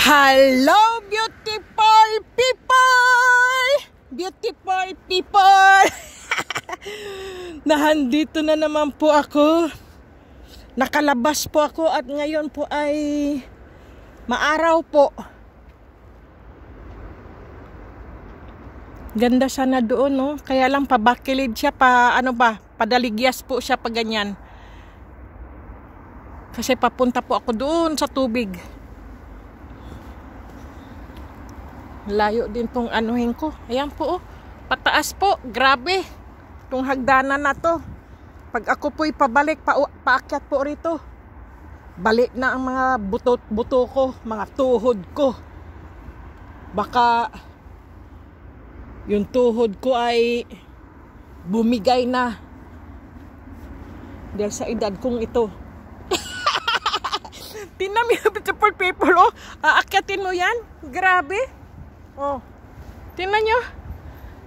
Hello, beautiful people! Beautiful people! Nahandito na naman po ako. Nakalabas po ako at ngayon po ay maaraw po. Ganda sana doon, no? Kaya lang pabakilid siya, padaligyas po siya pa ganyan. Kasi papunta po ako doon sa tubig. Layo din tong anuhin ko. Ayan po, oh. Pataas po. Grabe. Itong hagdanan na to. Pag ako po'y pabalik, paakyat po rito. Balik na ang mga buto ko, mga tuhod ko. Baka yung tuhod ko ay bumigay na. Dahil sa edad kong ito. Tingnan mo, beautiful people, oh. Aakyatin mo yan. Grabe. Oh, tingnan nyo.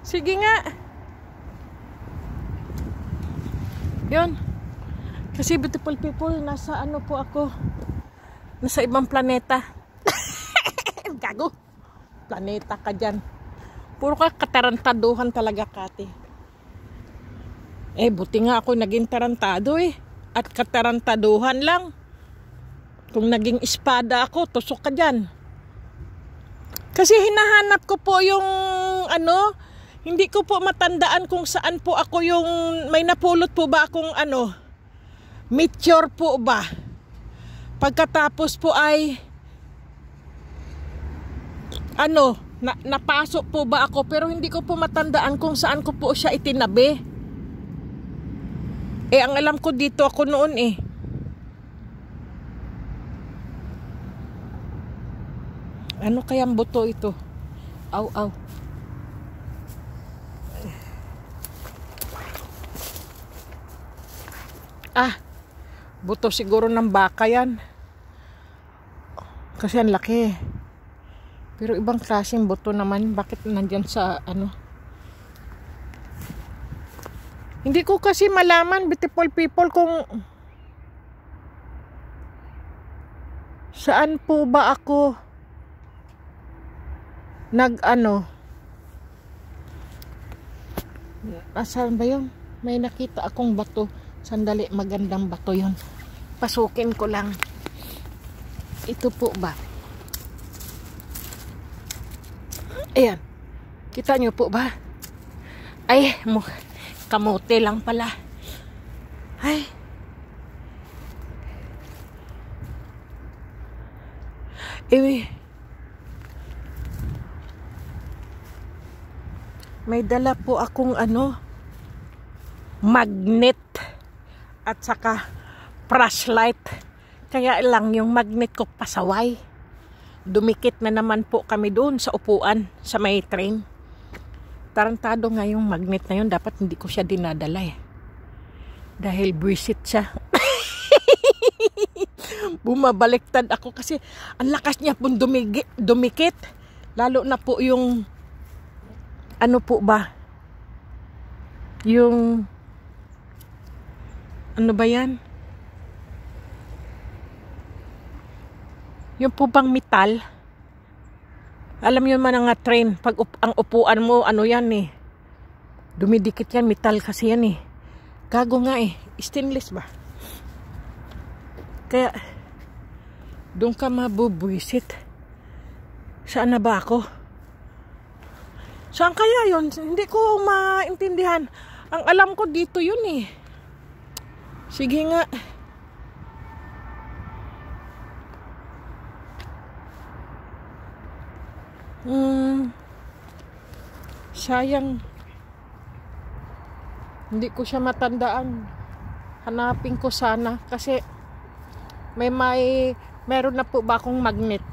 Sige nga. Yun. Kasi beautiful people, nasa ano po ako. Nasa ibang planeta. Gago. Planeta ka dyan. Puro ka katarantaduhan talaga, Kati. Buti nga ako naging tarantado eh. At katarantaduhan lang. Kung naging espada ako, tusok ka dyan. Kasi hinahanap ko po yung hindi ko po matandaan kung saan po ako yung may napulot po ba akong meteor po ba. Pagkatapos po ay napasok po ba ako, pero hindi ko po matandaan kung saan ko po siya itinabi. Ang alam ko dito ako noon eh. Ano kayang buto ito? Aw, aw. Buto siguro ng baka yan. Kasi ang laki. Pero ibang klaseng buto naman. Bakit nandyan sa Hindi ko kasi malaman, beautiful people, kung saan po ba ako Asan ba yun? May nakita akong bato. Sandali, magandang bato yun. Pasukin ko lang. Ito po ba? Ayan. Kita nyo po ba? Ay, kamote lang pala. Ay. May dala po akong magnet at saka flashlight. Kaya lang yung magnet ko pasaway. Dumikit na naman po kami doon sa upuan sa may train. Tarantado nga yung magnet na yun. Dapat hindi ko siya dinadala eh. Dahil buwisit siya. Bumabaliktad ako kasi ang lakas niya pong dumikit. Lalo na po yung po ba? Yung ba yan? Yung po bang metal? Alam nyo man ang train, pag ang upuan mo, yan eh. Dumidikit yan, metal kasi yan eh. Gago nga eh, stainless ba? Kaya, doon ka mabubwisit. Saan na ba ako? Saan kaya yun? Hindi ko maintindihan. Ang alam ko dito yun eh. Sige nga. Sayang. Hindi ko siya matandaan. Hanapin ko sana. Kasi meron na po ba akong magnet.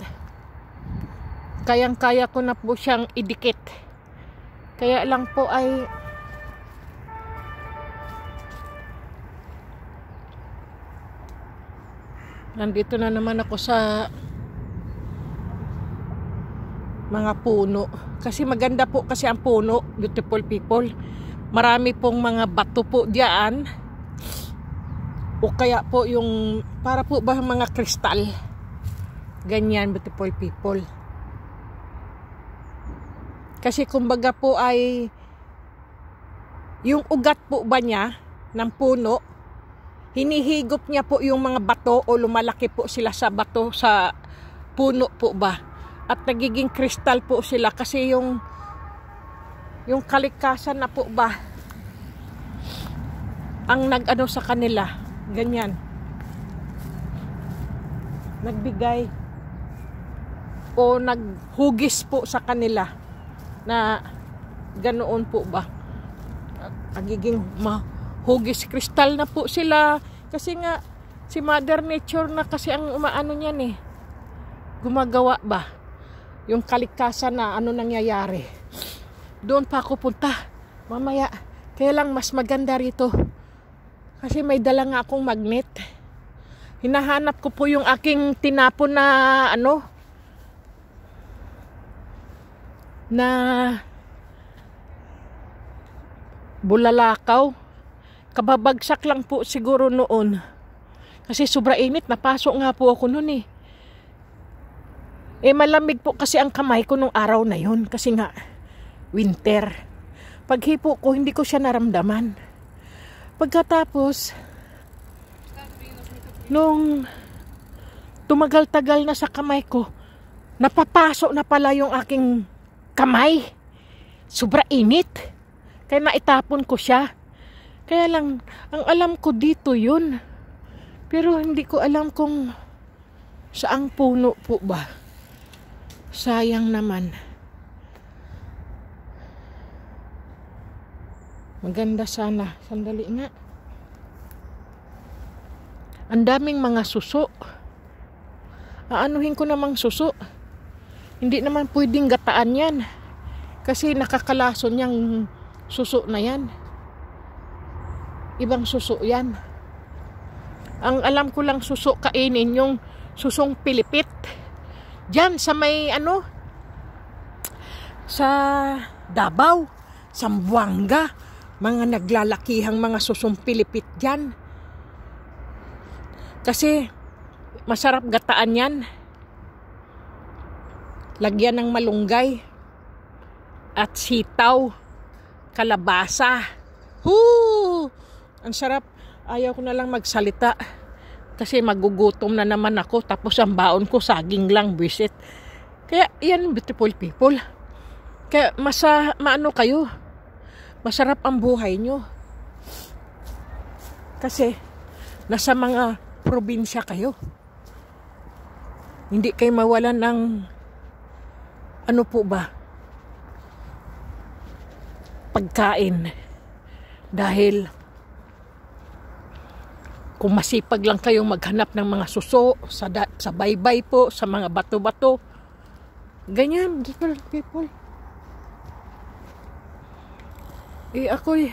Kayang-kaya ko na po siyang idikit. Kaya lang po ay nandito na naman ako sa mga puno. Kasi maganda po kasi ang puno, beautiful people. Marami pong mga bato po diyan. O kaya po yung para po ba mga kristal. Ganyan, beautiful people. Kasi kumbaga po ay yung ugat po ba niya ng puno, hinihigop niya po yung mga bato o lumalaki po sila sa bato sa puno po ba. At nagiging kristal po sila kasi yung kalikasan na po ba ang nag-ano sa kanila. Ganyan. Nagbigay o naghugis po sa kanila na ganoon po ba. Nagiging mahugis kristal na po sila. Kasi nga, si Mother Nature na kasi ang umaano niyan eh. Gumagawa ba? Yung kalikasan na ano nangyayari. Doon pa ako punta. Mamaya. Kaya lang mas maganda rito. Kasi may dala nga akong magnet. Hinahanap ko po yung aking tinapon na ano. Na bulalakaw. Kababagsak lang po siguro noon. Kasi sobra init. Napasok nga po ako noon eh. Malamig po kasi ang kamay ko nung araw na yun. Kasi nga, winter. Paghipo ko, hindi ko siya naramdaman. Pagkatapos, nung tumagal-tagal na sa kamay ko, napapasok na pala yung aking kamay. Sobra init. Kaya naitapon ko siya. Kaya lang, ang alam ko dito yun. Pero hindi ko alam kung saang puno po ba. Sayang naman. Maganda sana. Sandali nga. Ang daming mga suso. Aanuhin ko namang suso. Hindi naman pwedeng gataan yan. Kasi nakakalason yung suso na yan. Ibang suso yan. Ang alam ko lang suso kainin yung susong pilipit. Diyan sa may ano, sa Davao, Zamboanga, mga naglalakihang mga susong pilipit dyan. Kasi masarap gataan yan. Lagyan ng malunggay at sitaw, kalabasa. Hoo! Ang sarap. Ayaw ko na lang magsalita. Kasi magugutom na naman ako. Tapos ang baon ko, saging lang, visit. Kaya, yan, beautiful people. Kaya, maano kayo. Masarap ang buhay nyo. Kasi, nasa mga probinsya kayo. Hindi kayo mawalan ng, ano po ba, pagkain. Dahil, kung masipag lang kayong maghanap ng mga suso sa baybay po, sa mga bato-bato. Ganyan, people. Ako'y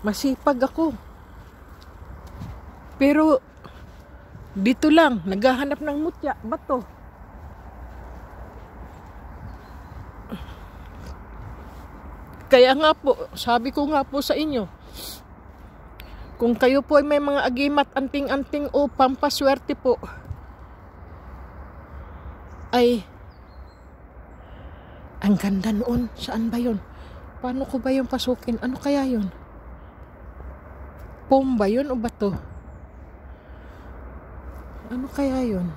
masipag ako. Pero, dito lang, naghahanap ng mutya, bato. Kaya nga po, sabi ko nga po sa inyo, kung kayo po ay may mga agimat anting-anting o pampaswerte po, ay, ang ganda noon. Saan ba yun? Paano ko ba yung pasukin? Ano kaya yun? Pom ba yun o bato? Ano kaya yun?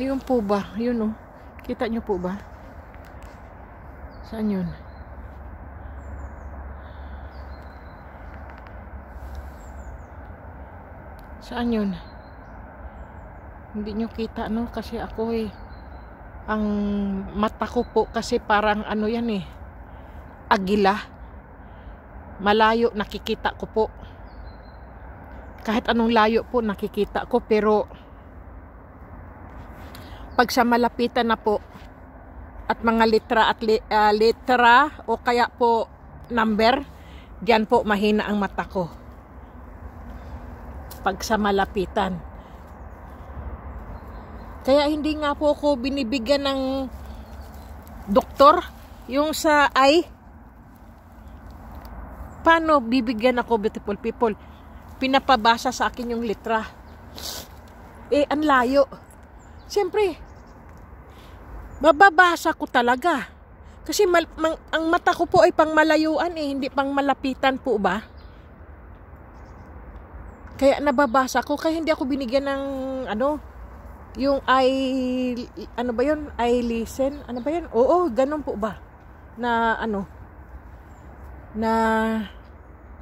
Ayun po ba? Ayun o. Kita nyo po ba? Saan yun? Saan yun? Hindi nyo kita, no? Kasi ako ang mata ko po kasi parang ano yan agila. Malayo nakikita ko po. Kahit anong layo po nakikita ko, pero pag sa malapitan na po at mga letra o kaya po number, diyan po mahina ang mata ko pag sa malapitan. Kaya hindi nga po ako binibigyan ng doktor yung sa eye. Paano bibigyan ako, beautiful people? Pinapabasa sa akin yung litra. Ang layo. Siyempre, mababasa ko talaga. Kasi ang mata ko po ay pang malayuan hindi pang malapitan po ba? Kaya nababasa ko, kaya hindi ako binigyan ng yung ano ba yun? Eye listen? Ano ba yun? Oo, ganun po ba? Na na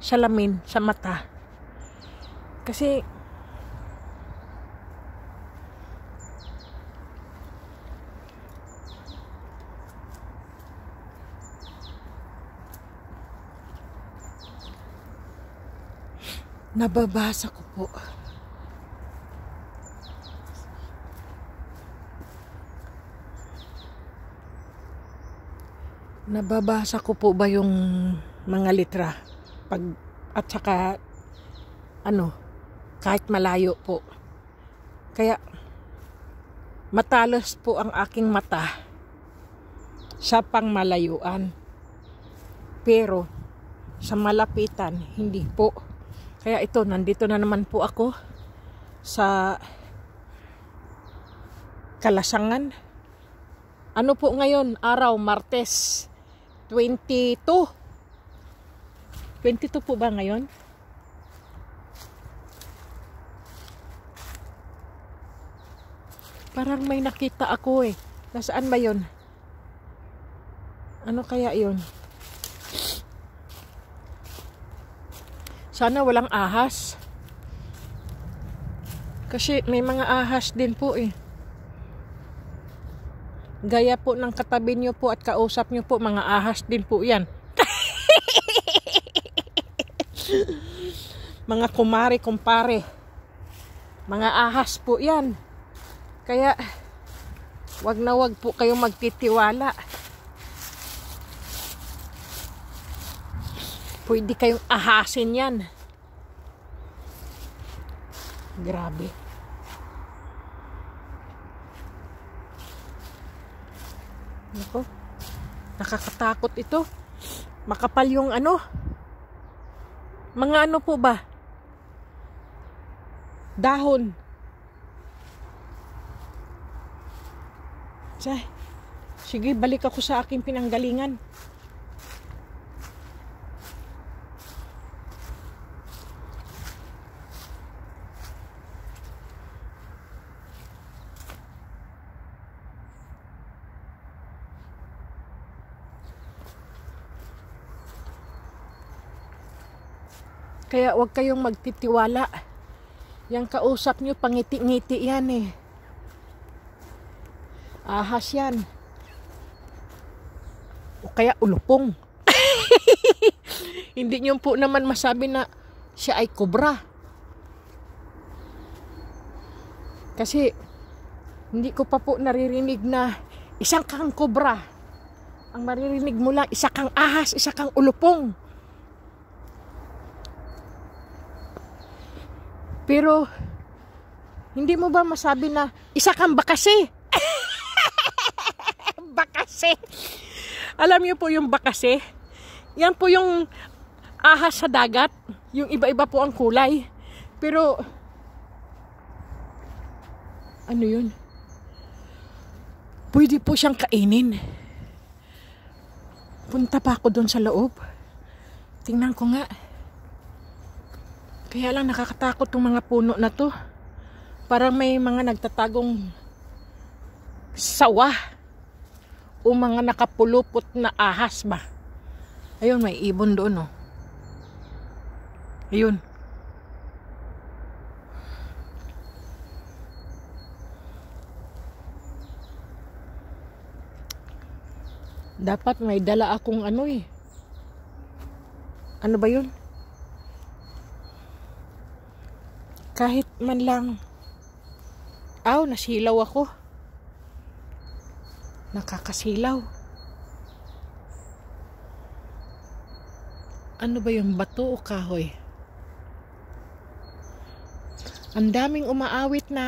salamin sa mata. Kasi nababasa ko po. Nababasa ko po ba yung mga litra at saka kahit malayo po. Kaya matalas po ang aking mata sa pangmalayuan. Pero sa malapitan hindi po. Kaya ito, nandito na naman po ako sa Kalasangan. Ano po ngayon? Araw, Martes 22. 22 po ba ngayon? Parang may nakita ako Nasaan ba yun? Ano kaya yun? Sana walang ahas. Kasi may mga ahas din po Gaya po ng katabi nyo po at kausap nyo po, mga ahas din po yan. Mga kumare, kumpare. Mga ahas po yan. Kaya, wag na wag po kayong magtitiwala. Pwede kayong ahasin yan. Grabe. Nako, nakakatakot ito. Makapal yung mga po ba? Dahon. Sige, balik ako sa aking pinanggalingan. Kaya wag kayong magtitiwala. Yang kausap nyo, pangiti-ngiti yan Ahas yan. O kaya ulupong. Hindi nyo po naman masabi na siya ay kobra. Kasi hindi ko pa po naririnig na isang kang kobra. Ang maririnig mo lang, isa kang ahas, isa kang ulupong. Pero, hindi mo ba masabi na isa kang bakase? Bakase. Alam niyo po yung bakase? Yan po yung ahas sa dagat. Yung iba-iba po ang kulay. Pero, ano yun? Pwede po siyang kainin. Punta pa ako doon sa loob. Tingnan ko nga. Kaya lang nakakatakot tong mga puno na to. Parang may mga nagtatagong sawa o mga nakapulupot na ahas ba. Ayun, may ibon doon Ayun. Dapat may dala akong ano Ano ba yun? Kahit man lang. Nasilaw ako. Nakakasilaw. Ano ba yung bato o kahoy? Ang daming umaawit na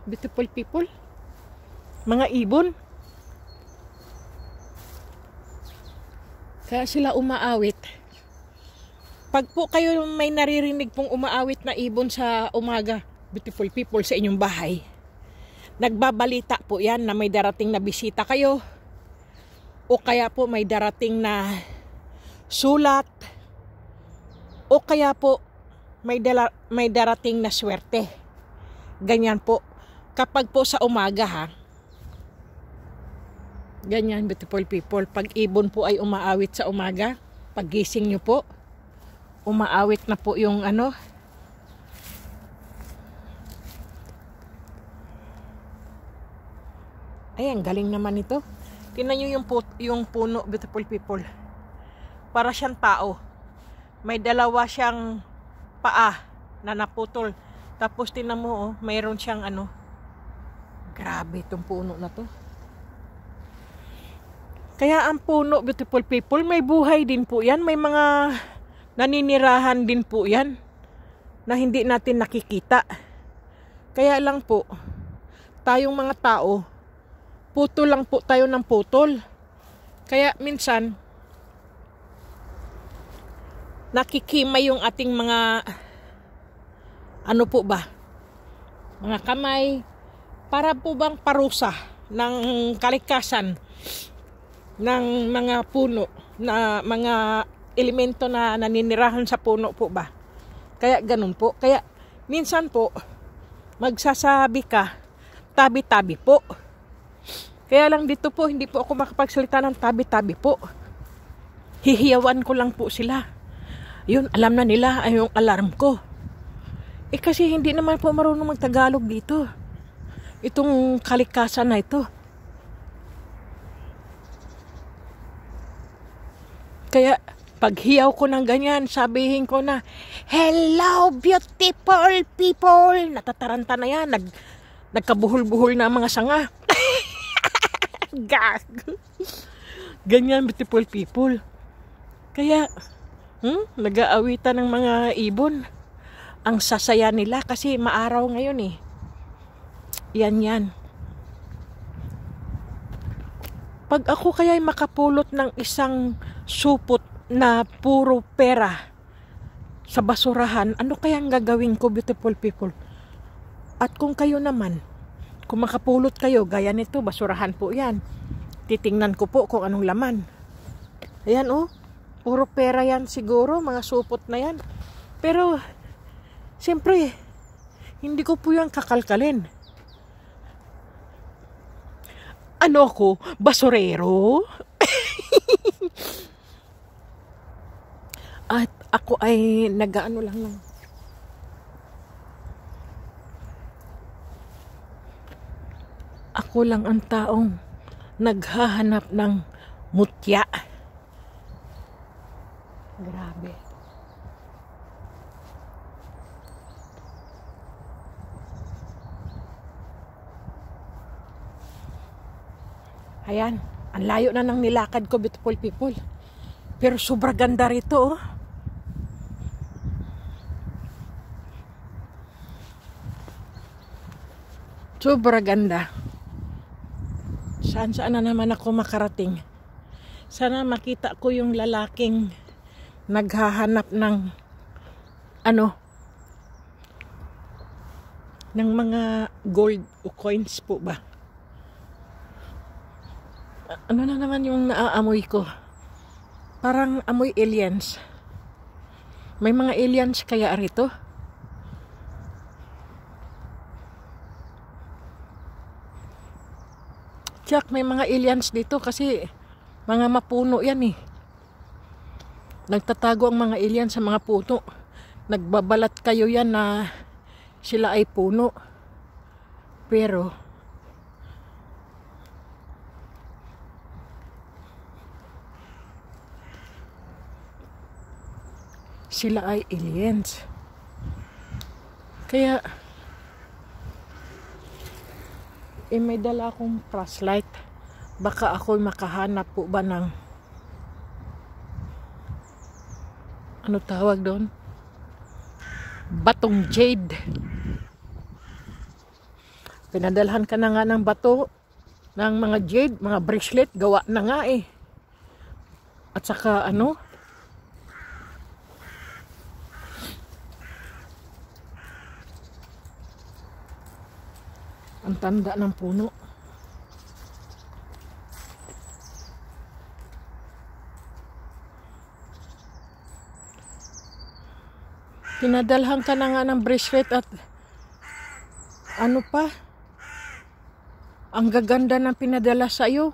beautiful people. Mga ibon. Kaya sila umaawit. Pag po kayo may naririnig pong umaawit na ibon sa umaga, beautiful people, sa inyong bahay, nagbabalita po yan na may darating na bisita kayo, o kaya po may darating na sulat, o kaya po may darating na swerte. Ganyan po. Kapag po sa umaga, ha, ganyan, beautiful people, pag ibon po ay umaawit sa umaga, paggising nyo po, umaawit na po yung ano, ay, ang galing naman ito. Tingnan nyo yung puno, beautiful people. Para siyang tao. May dalawa siyang paa na naputol. Tapos tingnan mo, oh, mayroon siyang ano. Grabe itong puno na to. Kaya ang puno, beautiful people, may buhay din po yan. May mga naninirahan din po yan na hindi natin nakikita. Kaya lang po, tayong mga tao, putol lang po tayo ng putol. Kaya minsan, nakikimay yung ating mga, ano po ba, mga kamay, para po bang parusa ng kalikasan ng mga puno, na mga elemento na naninirahan sa puno po ba. Kaya ganun po. Kaya minsan po, magsasabi ka, tabi-tabi po. Kaya lang dito po, hindi po ako makapagsalita ng tabi-tabi po. Hihiyawan ko lang po sila. Yun, alam na nila ay yung alarm ko. Eh kasi hindi naman po marunong magtagalog dito. Itong kalikasan na ito. Kaya pag hiyaw ko ng ganyan, sabihin ko na, hello beautiful people. Natataranta na yan. Nagkabuhol-buhol na mga sanga. Gag. Ganyan, beautiful people. Kaya, nag-aawitan ng mga ibon. Ang sasaya nila kasi maaraw ngayon eh. Yan. Pag ako kaya'y makapulot ng isang supot na puro pera sa basurahan, ano kayang gagawin ko, beautiful people? At kung kayo naman, kung makapulot kayo, gaya nito, basurahan po yan. Titingnan ko po kung anong laman. Ayan oh, puro pera yan siguro, mga supot na yan. Pero, siyempre, hindi ko po yan kakalkalin. Ano ako? Basurero? At ako ay nag-ano lang lang. Ako lang ang taong naghahanap ng mutya. Grabe. Ayan, ang layo na ng nilakad ko, beautiful people. Pero sobra ganda rito, oh. Sobra ganda. Saan na naman ako makarating. Sana makita ko yung lalaking naghahanap ng ng mga gold o coins po ba. Ano na naman yung naaamoy ko? Parang amoy aliens. May mga aliens kaya rito? Jack, may mga aliens dito kasi mga mapuno yan eh. Nagtatago ang mga aliens sa mga puno. Nagbabalat kayo yan na sila ay puno. Pero sila ay aliens. Kaya may dala akong flashlight. Baka ako'y makahanap po ba ng ano tawag doon? Batong jade. Pinadalhan ka na nga ng bato ng mga jade, mga bracelet, gawa na nga eh. At saka Ang tanda ng puno. Pinadalhan ka na nga ng bracelet at ano pa? Ang gaganda ng pinadala sa'yo.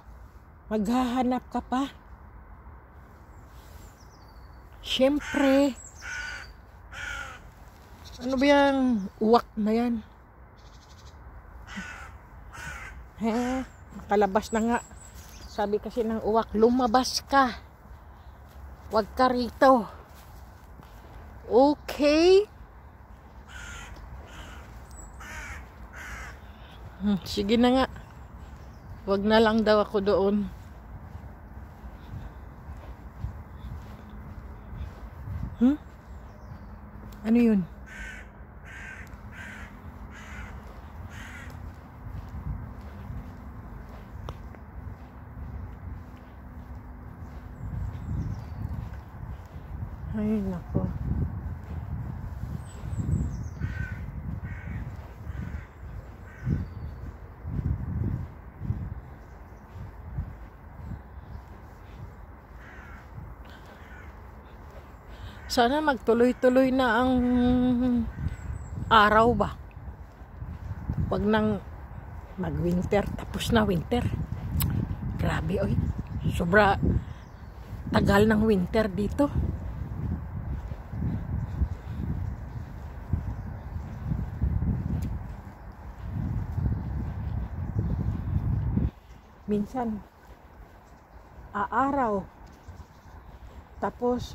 Maghahanap ka pa. Siyempre. Ano ba yung uwak na yan? Nakalabas na nga. Sabi kasi ng uwak, lumabas ka. Huwag ka rito. Okay? Sige na nga. Huwag na lang daw ako doon. Ano yun? Ay, nako. Sana magtuloy-tuloy na ang araw ba? Wag nang mag-winter, tapos na winter. Grabe, oy. Sobra tagal ng winter dito. Minsan aaraw, tapos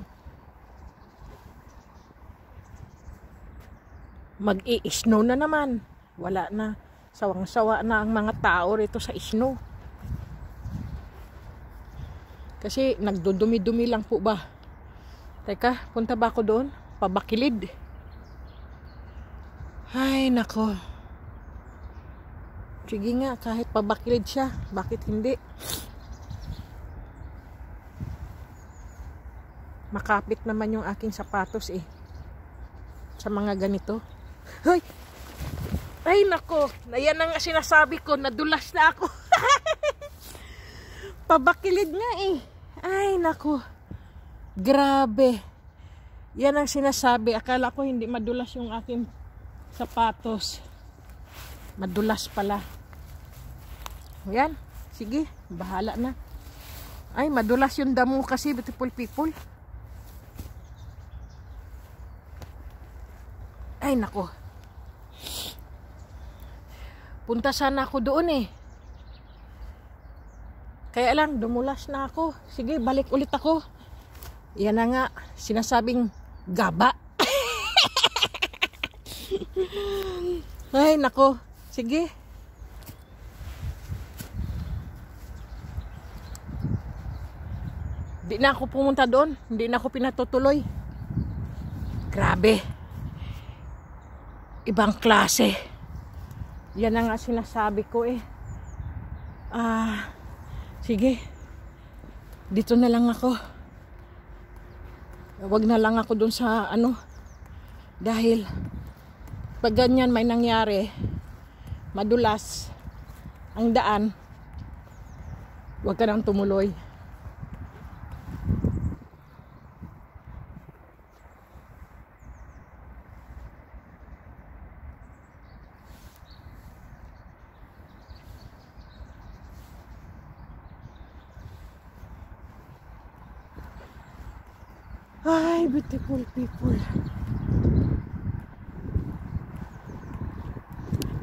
mag-i-snow na naman. Wala na. Sawang-sawa na ang mga tao rito sa snow. Kasi nagdudumi-dumi lang po ba. Teka, punta ba ako doon? Pabakilid. Ay, nako. Sige nga, kahit pabakilid siya. Bakit hindi? Makapit naman yung aking sapatos eh. Sa mga ganito. Hoy! Ay, nako. Ayan ang sinasabi ko. Nadulas na ako. Pabakilid nga eh. Ay, nako. Grabe. Yan ang sinasabi. Akala ko hindi madulas yung aking sapatos. Madulas pala. Yan. Sige. Bahala na. Ay, madulas yung damo kasi, beautiful people. Ay, nako. Punta sana ako doon eh. Kaya lang, dumulas na ako. Sige, balik ulit ako. Yan na nga, sinasabing gaba. Ay, nako. Sige. Di na ako pumunta doon. Hindi na ako pinatutuloy. Grabe. Ibang klase. Yan ang nga sinasabi ko eh. Sige. Dito na lang ako. Wag na lang ako dun sa ano. Dahil pag ganyan may nangyari, madulas ang daan, wag ka nang tumuloy. Ay, beautiful people.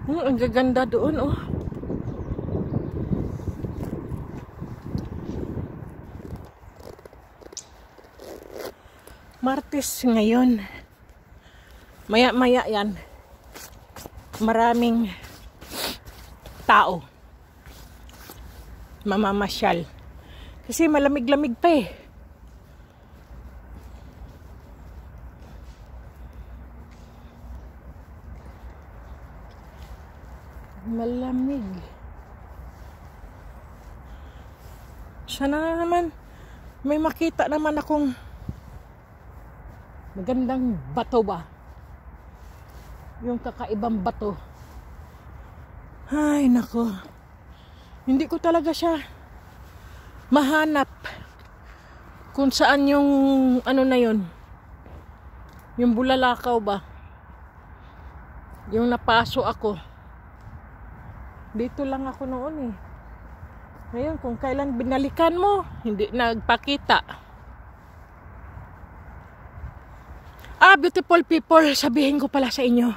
Ang gaganda doon, oh. Martes ngayon. Maya-maya yan. Maraming tao. Mamamasyal. Kasi malamig-lamig pa eh. Malamig. Sana naman may makita naman akong magandang bato ba? Yung kakaibang bato. Ay, nako. Hindi ko talaga siya mahanap kung saan yung ano na yun. Yung Bulalakaw ba? Yung napaso ako. Dito lang ako noon eh. Ngayon, kung kailan binalikan mo, hindi nagpakita. Beautiful people, sabihin ko pala sa inyo.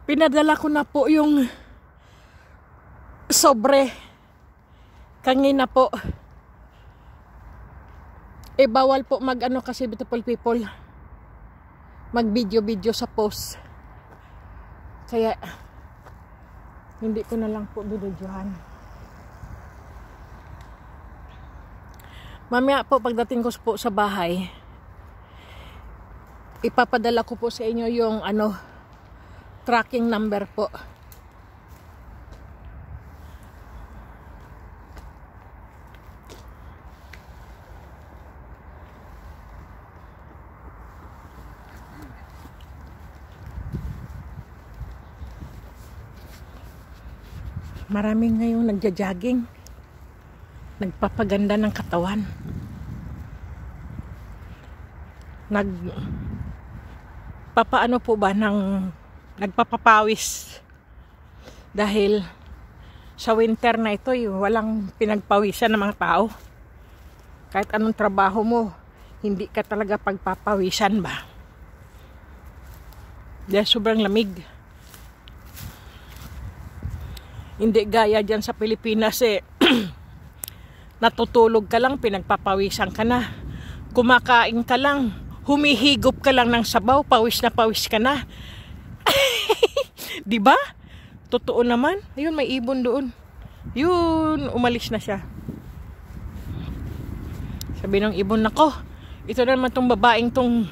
Pinadala ko na po yung sobre. Kanina po. Bawal po mag-ano kasi beautiful people. Mag-video-video sa post. Kaya, hindi ko na lang po binidyohan. Mamaya po pagdating ko po sa bahay, ipapadala ko po sa inyo yung tracking number po. Maraming ngayong nagja-jogging. Nagpapaganda ng katawan. Nagpapaano po ba ng nagpapapawis. Dahil sa winter na ito, walang pinagpawisan ng mga tao. Kahit anong trabaho mo, hindi ka talaga pagpapawisan ba? Dahil sobrang lamig. Hindi gaya dyan sa Pilipinas natutulog ka lang, pinagpapawisan ka na. Kumakain ka lang, humihigop ka lang ng sabaw, pawis na pawis ka na. Diba? Totoo naman. Ayun, may ibon doon. Yun, umalis na siya. Sabi ng ibon, nako, ito na naman tong babaeng tong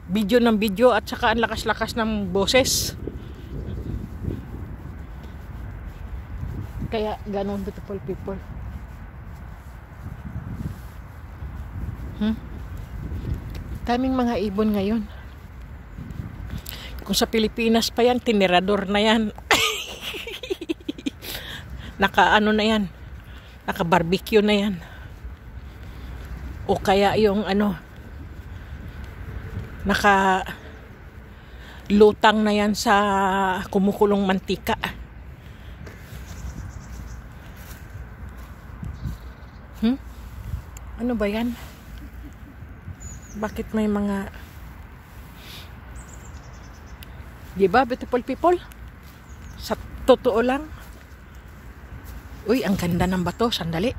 video ng video at saka ang lakas-lakas ng boses. Kaya ganon, beautiful people. Daming mga ibon ngayon. Kung sa Pilipinas pa yan, tinirador na yan. Naka-ano na yan. Naka-barbecue na yan. O kaya yung naka-lutang na yan sa kumukulong mantika. Ano ba yan? Bakit may mga... Diba, beautiful people? Sa totoo lang. Uy, ang ganda ng bato. Sandali.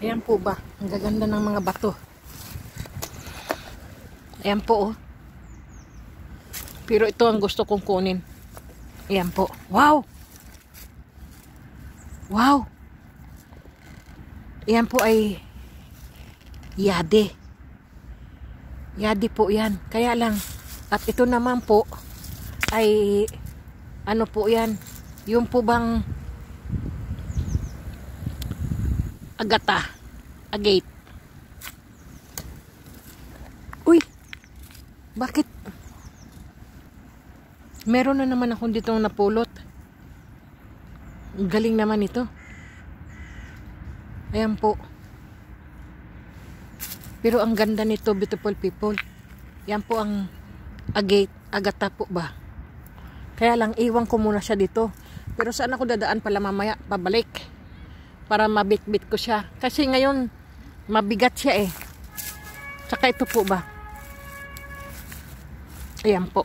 Ayan po ba? Ang gaganda ng mga bato. Ayan po, oh. Pero ito ang gusto kong kunin. Ayan po. Wow! Wow! Yan po ay yade. Yade po yan. Kaya lang, at ito naman po ay ano po yan? Yung po bang agata. Agate. Uy! Bakit? Meron na naman akong ditong napulot. Galing naman ito. Ayan po. Pero ang ganda nito, beautiful people. Yan po ang agata po ba. Kaya lang, iwan ko muna siya dito. Pero saan ako dadaan pala mamaya? Pabalik. Para mabit-bit ko siya. Kasi ngayon, mabigat siya eh. Tsaka ito po ba. Ayan po.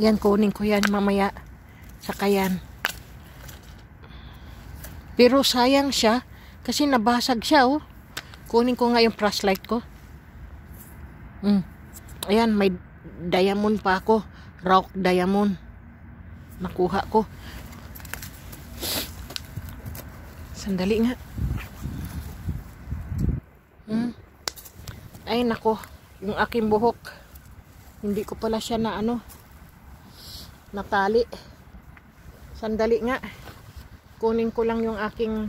Yan, kunin ko yan mamaya. Saka yan. Pero sayang siya. Kasi nabasag siya, oh. Kunin ko nga yung flashlight ko. Ayan, may diamond pa ako. Rock diamond. Nakuha ko. Sandali nga. Ay, nako. Yung aking buhok. Hindi ko pala siya na natali. Sandali nga. Kunin ko lang yung aking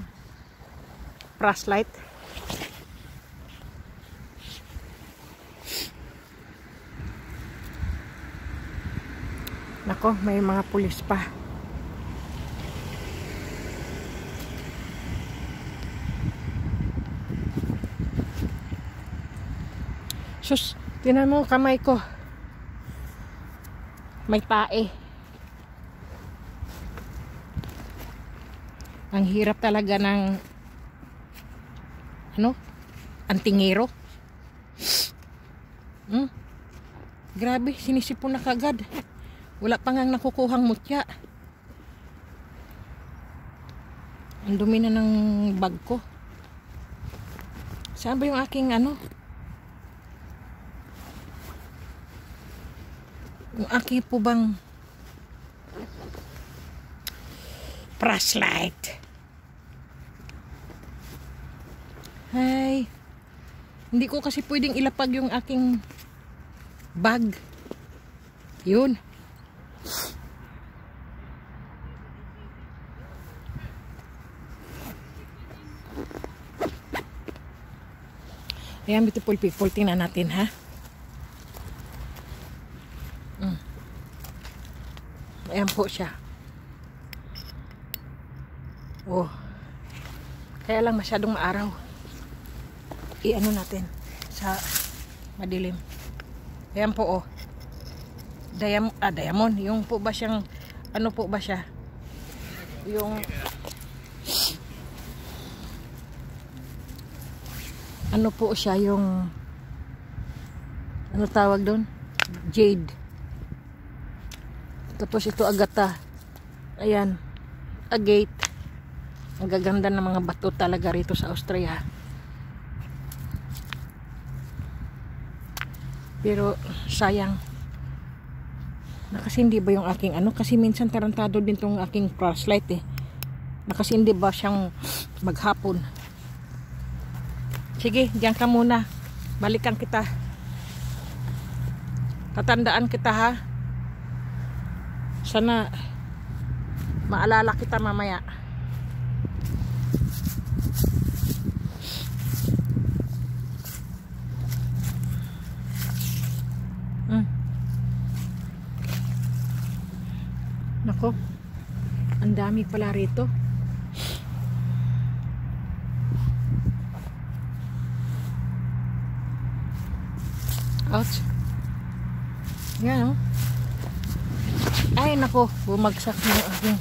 flashlight. Nako, may mga pulis pa. Sus, tinan mo kamay ko. May tae. Ang hirap talaga ng antingero. Grabe, sinisipon na kagad. Wala pa ngang nakukuhang mutya. Ang dumi na ng bag ko. Saan ba yung aking yung aking po bang flashlight? Ay, hindi ko kasi pwedeng ilapag yung aking bag. Yun. Ayan, beautiful people, tingnan natin ha. Ayan po siya. Oh. Kaya lang masyadong maaraw. I-ano natin sa madilim. Ayan po oh. Diamond. Yung po ba siyang ano po ba siya? Yung ano po siya yung ano tawag doon? Jade. Tapos ito agata. Ayan. Agate. Ang gaganda ng mga bato talaga rito sa Austria. Pero sayang. Nakasindi ba yung aking kasi minsan tarantado din tong aking flashlight eh. Nakasindi ba siyang maghapon? Sige, diyan ka muna. Balikan kita. Tatandaan kita ha. Sana maalala kita mamaya. Nako, ang dami pala rito. Ouch. Yan oh. Ay nako, bumagsak na yung aking